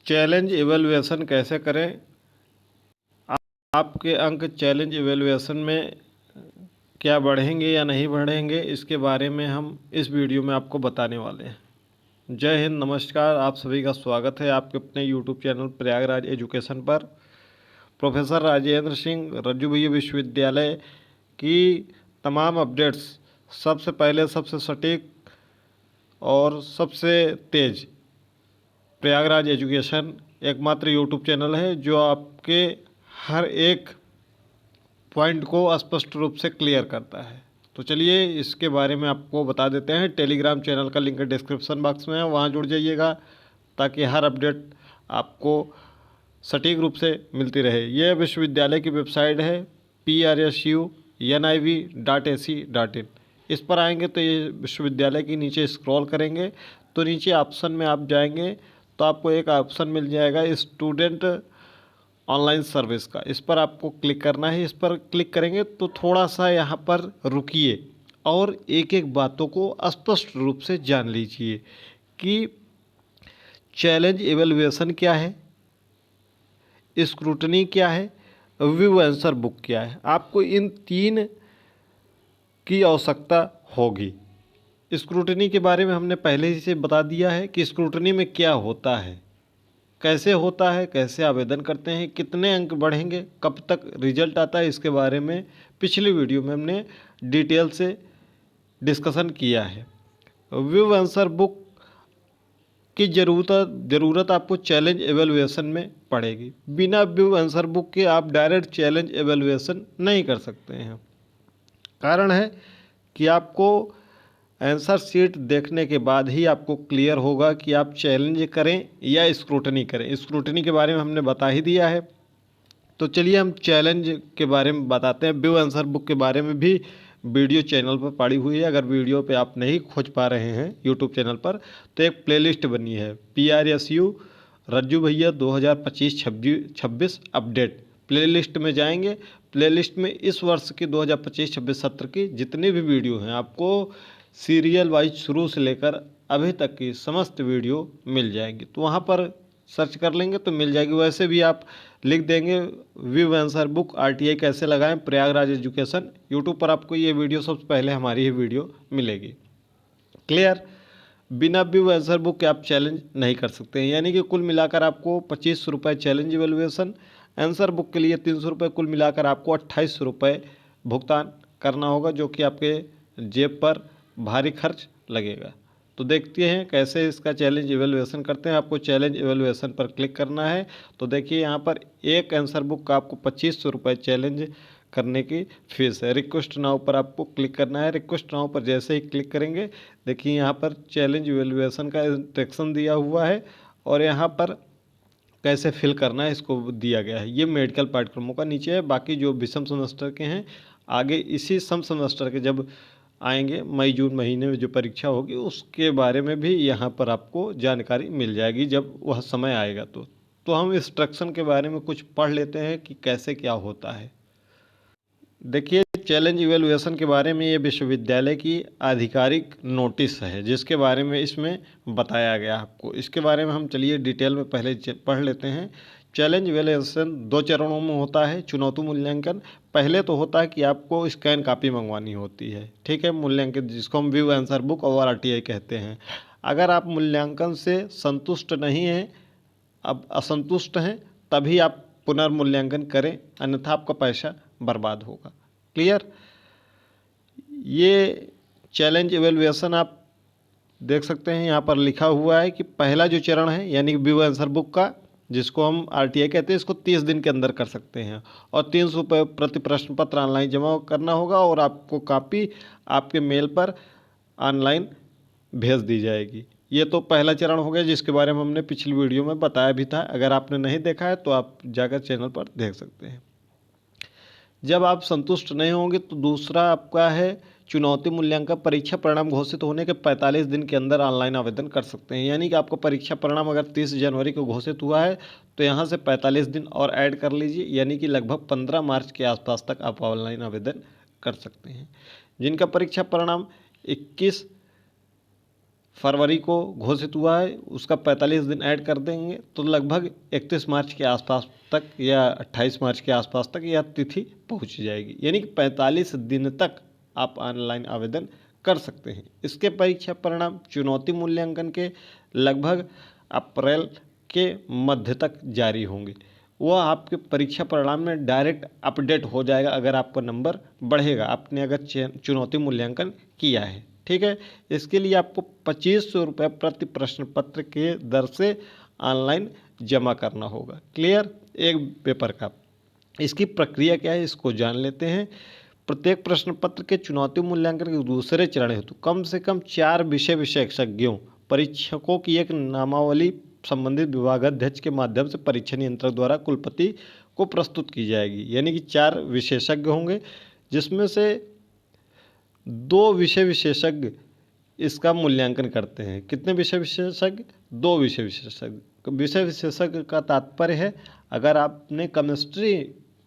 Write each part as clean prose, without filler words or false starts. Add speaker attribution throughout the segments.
Speaker 1: Challenge evaluation कैसे करें। आपके अंक चैलेंज इवैल्यूएशन में क्या बढ़ेंगे या नहीं बढ़ेंगे, इसके बारे में हम इस वीडियो में आपको बताने वाले हैं। जय हिंद, नमस्कार। आप सभी का स्वागत है आपके अपने यूट्यूब चैनल प्रयागराज एजुकेशन पर। प्रोफेसर राजेंद्र सिंह रज्जू भैया विश्वविद्यालय की तमाम अपडेट्स सबसे पहले, सबसे सटीक और सबसे तेज़ प्रयागराज एजुकेशन एकमात्र यूट्यूब चैनल है जो आपके हर एक पॉइंट को स्पष्ट रूप से क्लियर करता है। तो चलिए इसके बारे में आपको बता देते हैं। टेलीग्राम चैनल का लिंक डिस्क्रिप्शन बॉक्स में है, वहाँ जुड़ जाइएगा ताकि हर अपडेट आपको सटीक रूप से मिलती रहे। यह विश्वविद्यालय की वेबसाइट है prsu.niv.ac.in। इस पर आएंगे तो ये विश्वविद्यालय की नीचे स्क्रॉल करेंगे तो नीचे ऑप्शन में आप जाएंगे तो आपको एक ऑप्शन मिल जाएगा स्टूडेंट ऑनलाइन सर्विस का। इस पर आपको क्लिक करना है। इस पर क्लिक करेंगे तो थोड़ा सा यहाँ पर रुकिए और एक एक बातों को स्पष्ट रूप से जान लीजिए कि चैलेंज इवैल्यूएशन क्या है, स्क्रूटनी क्या है, व्यू आंसर बुक क्या है। आपको इन तीन की आवश्यकता होगी। स्क्रूटनी के बारे में हमने पहले ही से बता दिया है कि स्क्रूटनी में क्या होता है, कैसे होता है, कैसे आवेदन करते हैं, कितने अंक बढ़ेंगे, कब तक रिजल्ट आता है, इसके बारे में पिछली वीडियो में हमने डिटेल से डिस्कशन किया है। व्यू आंसर बुक की ज़रूरत आपको चैलेंज एवेलुएशन में पड़ेगी। बिना व्यू आंसर बुक के आप डायरेक्ट चैलेंज एवेलुएशन नहीं कर सकते हैं। कारण है कि आपको आंसर शीट देखने के बाद ही आपको क्लियर होगा कि आप चैलेंज करें या स्क्रूटनी करें। स्क्रूटनी के बारे में हमने बता ही दिया है। तो चलिए हम चैलेंज के बारे में बताते हैं। व्यू आंसर बुक के बारे में भी वीडियो चैनल पर पड़ी हुई है। अगर वीडियो पे आप नहीं खोज पा रहे हैं यूट्यूब चैनल पर तो एक प्लेलिस्ट बनी है PRSU रज्जू भैया 2025-26 अपडेट। प्लेलिस्ट में जाएंगे। प्लेलिस्ट में इस वर्ष की 2025-26 सत्र की जितनी भी वीडियो हैं आपको सीरियल वाइज शुरू से लेकर अभी तक की समस्त वीडियो मिल जाएंगी। तो वहाँ पर सर्च कर लेंगे तो मिल जाएगी। वैसे भी आप लिख देंगे व्यू आंसर बुक RTI कैसे लगाएं प्रयागराज एजुकेशन, यूट्यूब पर आपको ये वीडियो सबसे पहले हमारी ही वीडियो मिलेगी। क्लियर। बिना व्यू आंसर बुक के आप चैलेंज नहीं कर सकते हैं। यानी कि कुल मिलाकर आपको 25 रुपये चैलेंज इवैल्यूएशन, आंसर बुक के लिए 300 रुपये, कुल मिलाकर आपको 28 रुपये भुगतान करना होगा, जो कि आपके जेब पर भारी खर्च लगेगा। तो देखते हैं कैसे इसका चैलेंज इवैल्यूएशन करते हैं। आपको चैलेंज इवैल्यूएशन पर क्लिक करना है तो देखिए यहाँ पर एक आंसर बुक का आपको 25 रुपये चैलेंज करने की फीस है। रिक्वेस्ट नाउ पर आपको क्लिक करना है। रिक्वेस्ट नाउ पर जैसे ही क्लिक करेंगे देखिए यहाँ पर चैलेंज इवैल्यूएशन का इंस्ट्रक्शन दिया हुआ है और यहाँ पर कैसे फिल करना है इसको दिया गया है। ये मेडिकल पाठ्यक्रमों का नीचे है। बाकी जो विषम सेमेस्टर के हैं आगे इसी सम सेमेस्टर के जब आएंगे मई जून महीने में जो परीक्षा होगी उसके बारे में भी यहाँ पर आपको जानकारी मिल जाएगी जब वह समय आएगा। तो हम इंस्ट्रक्शन के बारे में कुछ पढ़ लेते हैं कि कैसे क्या होता है। देखिए चैलेंज इवैल्यूएशन के बारे में ये विश्वविद्यालय की आधिकारिक नोटिस है जिसके बारे में इसमें बताया गया आपको। इसके बारे में हम चलिए डिटेल में पहले पढ़ लेते हैं। चैलेंज इवैल्यूएशन 2 चरणों में होता है। चुनौती मूल्यांकन पहले तो होता है कि आपको स्कैन कापी मंगवानी होती है, ठीक है, मूल्यांकन जिसको हम व्यू आंसर बुक और RTI कहते हैं। अगर आप मूल्यांकन से संतुष्ट नहीं हैं, अब असंतुष्ट हैं, तभी आप पुनर्मूल्यांकन करें, अन्यथा आपका पैसा बर्बाद होगा। क्लियर। ये चैलेंज इवैल्यूएशन आप देख सकते हैं यहाँ पर लिखा हुआ है कि पहला जो चरण है यानी कि व्यू आंसर बुक का, जिसको हम RTI कहते हैं, इसको 30 दिन के अंदर कर सकते हैं और 300 रुपये प्रति प्रश्न पत्र ऑनलाइन जमा करना होगा और आपको कॉपी आपके मेल पर ऑनलाइन भेज दी जाएगी। ये तो पहला चरण हो गया जिसके बारे में हमने पिछली वीडियो में बताया भी था। अगर आपने नहीं देखा है तो आप जाकर चैनल पर देख सकते हैं। जब आप संतुष्ट नहीं होंगे तो दूसरा आपका है चुनौती मूल्यांकन। परीक्षा परिणाम घोषित होने के 45 दिन के अंदर ऑनलाइन आवेदन कर सकते हैं। यानी कि आपको परीक्षा परिणाम अगर 30 जनवरी को घोषित हुआ है तो यहाँ से 45 दिन और ऐड कर लीजिए, यानी कि लगभग 15 मार्च के आसपास तक आप ऑनलाइन आवेदन कर सकते हैं। जिनका परीक्षा परिणाम 21 फरवरी को घोषित हुआ है उसका 45 दिन ऐड कर देंगे तो लगभग 31 मार्च के आसपास तक या 28 मार्च के आसपास तक यह तिथि पहुंच जाएगी। यानी कि 45 दिन तक आप ऑनलाइन आवेदन कर सकते हैं। इसके परीक्षा परिणाम चुनौती मूल्यांकन के लगभग अप्रैल के मध्य तक जारी होंगे। वह आपके परीक्षा परिणाम में डायरेक्ट अपडेट हो जाएगा अगर आपका नंबर बढ़ेगा, आपने अगर चुनौती मूल्यांकन किया है। ठीक है, इसके लिए आपको 2500 रुपये प्रति प्रश्न पत्र के दर से ऑनलाइन जमा करना होगा। क्लियर, एक पेपर का। इसकी प्रक्रिया क्या है इसको जान लेते हैं। प्रत्येक प्रश्न पत्र के चुनौती मूल्यांकन के दूसरे चरण हेतु कम से कम 4 विषय विशेषज्ञों परीक्षकों की एक नामावली संबंधित विभागाध्यक्ष के माध्यम से परीक्षा नियंत्रक द्वारा कुलपति को प्रस्तुत की जाएगी। यानी कि 4 विशेषज्ञ होंगे जिसमें से 2 विषय विशेषज्ञ इसका मूल्यांकन करते हैं। कितने विषय विशेषज्ञ? 2 विषय विशेषज्ञ। विषय विशेषज्ञ का तात्पर्य है अगर आपने केमिस्ट्री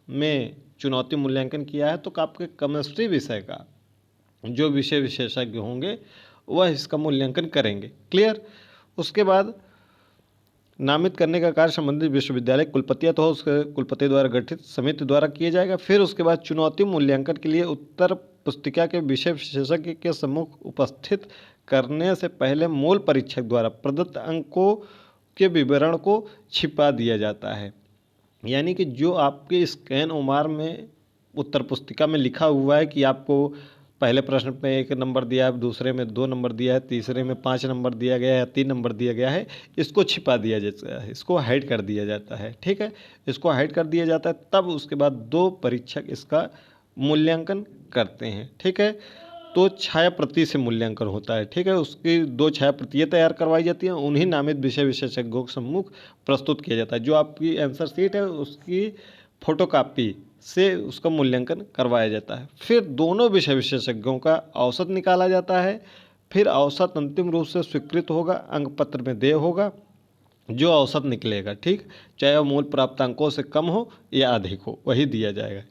Speaker 1: में चुनौती मूल्यांकन किया है तो आपके केमिस्ट्री विषय का जो विषय विशेषज्ञ होंगे वह इसका मूल्यांकन करेंगे। क्लियर। उसके बाद नामित करने का कार्य संबंधित विश्वविद्यालय कुलपति अथवा उसके कुलपति द्वारा गठित समिति द्वारा किया जाएगा। फिर उसके बाद चुनौती मूल्यांकन के लिए उत्तर पुस्तिका के विषय विशेषज्ञ के सम्मुख उपस्थित करने से पहले मूल परीक्षक द्वारा प्रदत्त अंकों के विवरण को छिपा दिया जाता है। यानी कि जो आपके स्कैन ओमार में उत्तर पुस्तिका में लिखा हुआ है कि आपको पहले प्रश्न में 1 नंबर दिया है, दूसरे में 2 नंबर दिया है, तीसरे में 5 नंबर दिया गया है या 3 नंबर दिया गया है, इसको छिपा दिया जाता है, इसको हाइड कर दिया जाता है। ठीक है, इसको हाइड कर दिया जाता है। तब उसके बाद 2 परीक्षक इसका मूल्यांकन करते हैं। ठीक है, तो छाया प्रति से मूल्यांकन होता है। ठीक है, उसकी 2 छाया प्रतियाँ तैयार करवाई जाती हैं, उन्हीं नामित विषय विशेषज्ञों के सम्मुख प्रस्तुत किया जाता है। जो आपकी आंसर शीट है उसकी फोटोकॉपी से उसका मूल्यांकन करवाया जाता है। फिर दोनों विषय विशेषज्ञों का औसत निकाला जाता है। फिर औसत अंतिम रूप से स्वीकृत होगा, अंक पत्र में देय होगा जो औसत निकलेगा। ठीक, चाहे वह मूल प्राप्तांकों से कम हो या अधिक हो, वही दिया जाएगा।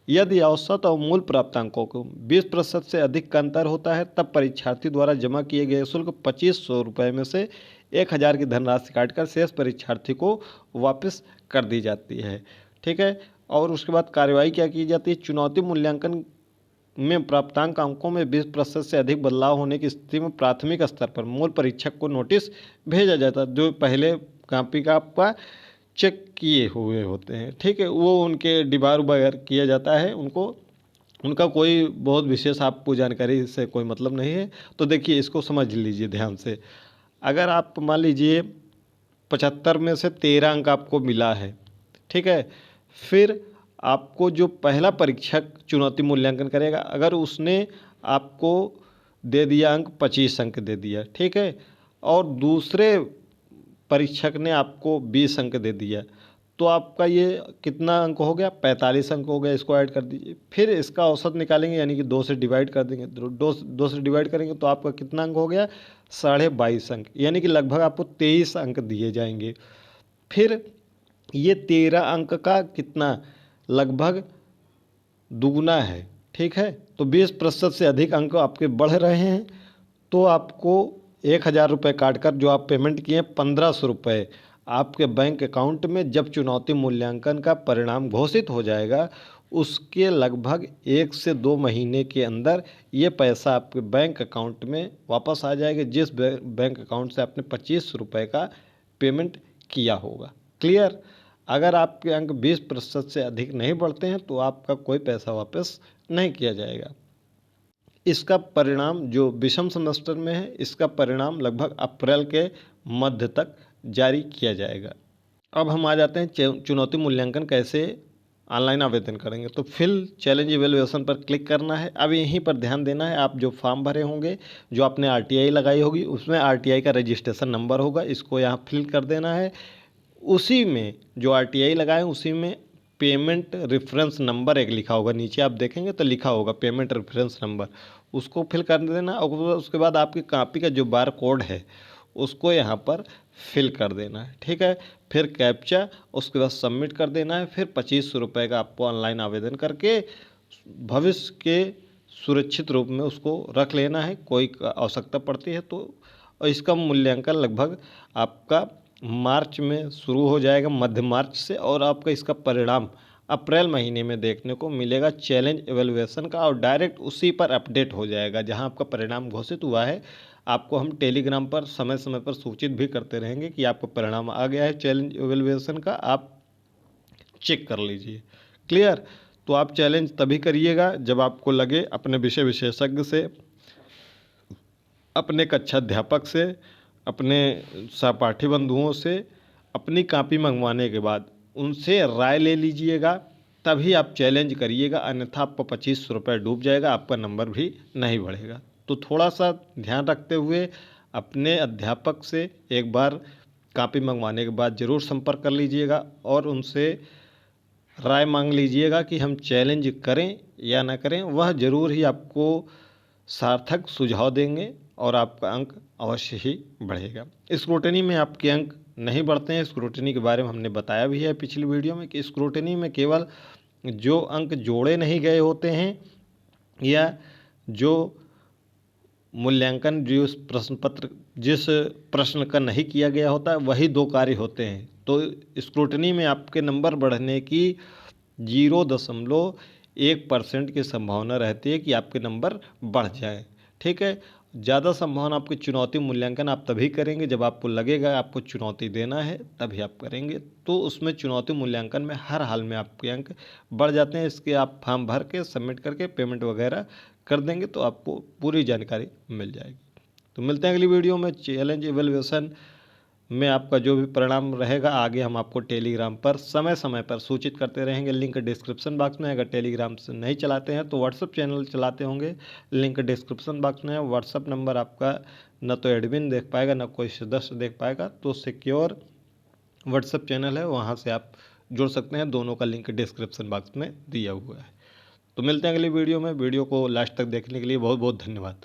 Speaker 1: यदि औसत और मूल प्राप्तांकों को 20% से अधिक का अंतर होता है तब परीक्षार्थी द्वारा जमा किए गए शुल्क 2500 रुपये में से 1000 की धनराशि काटकर शेष परीक्षार्थी को वापस कर दी जाती है। ठीक है, और उसके बाद कार्यवाही क्या की जाती है? चुनौती मूल्यांकन में प्राप्तांक अंकों में 20% से अधिक बदलाव होने की स्थिति में प्राथमिक स्तर पर मूल परीक्षक को नोटिस भेजा जाता है। जो पहले कॉपी का आपका चेक किए हुए होते हैं, ठीक है, वो उनके डिबार वगैरह किया जाता है। उनका कोई बहुत विशेष आपको जानकारी से कोई मतलब नहीं है। तो देखिए इसको समझ लीजिए ध्यान से। अगर आप मान लीजिए 75 में से 13 अंक आपको मिला है, ठीक है, फिर आपको जो पहला परीक्षक चुनौती मूल्यांकन करेगा अगर उसने आपको दे दिया अंक 25 अंक दे दिया, ठीक है, और दूसरे परीक्षक ने आपको 20 अंक दे दिया तो आपका ये कितना अंक हो गया? 45 अंक हो गया। इसको ऐड कर दीजिए। फिर इसका औसत निकालेंगे यानी कि 2 से डिवाइड कर देंगे। 2 से डिवाइड करेंगे तो आपका कितना अंक हो गया? 22.5 अंक, यानी कि लगभग आपको 23 अंक दिए जाएंगे। फिर ये 13 अंक का कितना लगभग दुगुना है। ठीक है, तो 20% से अधिक अंक आपके बढ़ रहे हैं तो आपको 1000 रुपये काटकर जो आप पेमेंट किए 1500 रुपये आपके बैंक अकाउंट में जब चुनौती मूल्यांकन का परिणाम घोषित हो जाएगा उसके लगभग 1 से 2 महीने के अंदर ये पैसा आपके बैंक अकाउंट में वापस आ जाएगा जिस बैंक अकाउंट से आपने 25 रुपये का पेमेंट किया होगा। क्लियर। अगर आपके अंक 20% से अधिक नहीं बढ़ते हैं तो आपका कोई पैसा वापस नहीं किया जाएगा। इसका परिणाम जो विषम सेमेस्टर में है इसका परिणाम लगभग अप्रैल के मध्य तक जारी किया जाएगा। अब हम आ जाते हैं चुनौती मूल्यांकन कैसे ऑनलाइन आवेदन करेंगे। तो फिल चैलेंज इवेल्युएशन पर क्लिक करना है। अब यहीं पर ध्यान देना है, आप जो फॉर्म भरे होंगे जो आपने RTI लगाई होगी उसमें RTI का रजिस्ट्रेशन नंबर होगा, इसको यहाँ फिल कर देना है। उसी में जो RTI लगाए उसी में पेमेंट रेफरेंस नंबर एक लिखा होगा, नीचे आप देखेंगे तो लिखा होगा पेमेंट रेफरेंस नंबर, उसको फिल कर देना। और उसके बाद आपकी कॉपी का जो बार कोड है उसको यहाँ पर फिल कर देना है। ठीक है, फिर कैप्चा, उसके बाद सबमिट कर देना है। फिर 2500 रुपये का आपको ऑनलाइन आवेदन करके भविष्य के सुरक्षित रूप में उसको रख लेना है। कोई आवश्यकता पड़ती है तो और इसका मूल्यांकन लगभग आपका मार्च में शुरू हो जाएगा, मध्य मार्च से, और आपका इसका परिणाम अप्रैल महीने में देखने को मिलेगा चैलेंज एवेलुएशन का, और डायरेक्ट उसी पर अपडेट हो जाएगा जहां आपका परिणाम घोषित हुआ है। आपको हम टेलीग्राम पर समय समय पर सूचित भी करते रहेंगे कि आपका परिणाम आ गया है चैलेंज एवेलुएशन का, आप चेक कर लीजिए। क्लियर? तो आप चैलेंज तभी करिएगा जब आपको लगे अपने विषय विशेषज्ञ से, अपने कक्षाध्यापक से, अपने सहपाठी बंधुओं से अपनी कापी मंगवाने के बाद उनसे राय ले लीजिएगा, तभी आप चैलेंज करिएगा, अन्यथा आपका 25 रुपये डूब जाएगा, आपका नंबर भी नहीं बढ़ेगा। तो थोड़ा सा ध्यान रखते हुए अपने अध्यापक से एक बार कापी मंगवाने के बाद ज़रूर संपर्क कर लीजिएगा और उनसे राय मांग लीजिएगा कि हम चैलेंज करें या ना करें। वह ज़रूर ही आपको सार्थक सुझाव देंगे और आपका अंक अवश्य ही बढ़ेगा। स्क्रूटनी में आपके अंक नहीं बढ़ते हैं। स्क्रूटनी के बारे में हमने बताया भी है पिछली वीडियो में कि स्क्रूटनी में केवल जो अंक जोड़े नहीं गए होते हैं या जो मूल्यांकन जिस प्रश्न का नहीं किया गया होता है वही 2 कार्य होते हैं। तो स्क्रूटनी में आपके नंबर बढ़ने की 0.1% की संभावना रहती है कि आपके नंबर बढ़ जाए। ठीक है, ज़्यादा संभावना आपकी चुनौती मूल्यांकन आप तभी करेंगे जब आपको लगेगा आपको चुनौती देना है, तभी आप करेंगे। तो उसमें चुनौती मूल्यांकन में हर हाल में आपके अंक बढ़ जाते हैं। इसके आप फॉर्म भर के सबमिट करके पेमेंट वगैरह कर देंगे तो आपको पूरी जानकारी मिल जाएगी। तो मिलते हैं अगली वीडियो में। चैलेंज इवैल्यूएशन में आपका जो भी परिणाम रहेगा आगे हम आपको टेलीग्राम पर समय समय पर सूचित करते रहेंगे। लिंक डिस्क्रिप्शन बॉक्स में। अगर टेलीग्राम से नहीं चलाते हैं तो व्हाट्सअप चैनल चलाते होंगे, लिंक डिस्क्रिप्शन बॉक्स में है। व्हाट्सअप नंबर आपका न तो एडमिन देख पाएगा न कोई सदस्य देख पाएगा, तो सिक्योर व्हाट्सअप चैनल है, वहाँ से आप जुड़ सकते हैं। दोनों का लिंक डिस्क्रिप्शन बॉक्स में दिया हुआ है। तो मिलते हैं अगली वीडियो में। वीडियो को लास्ट तक देखने के लिए बहुत बहुत धन्यवाद।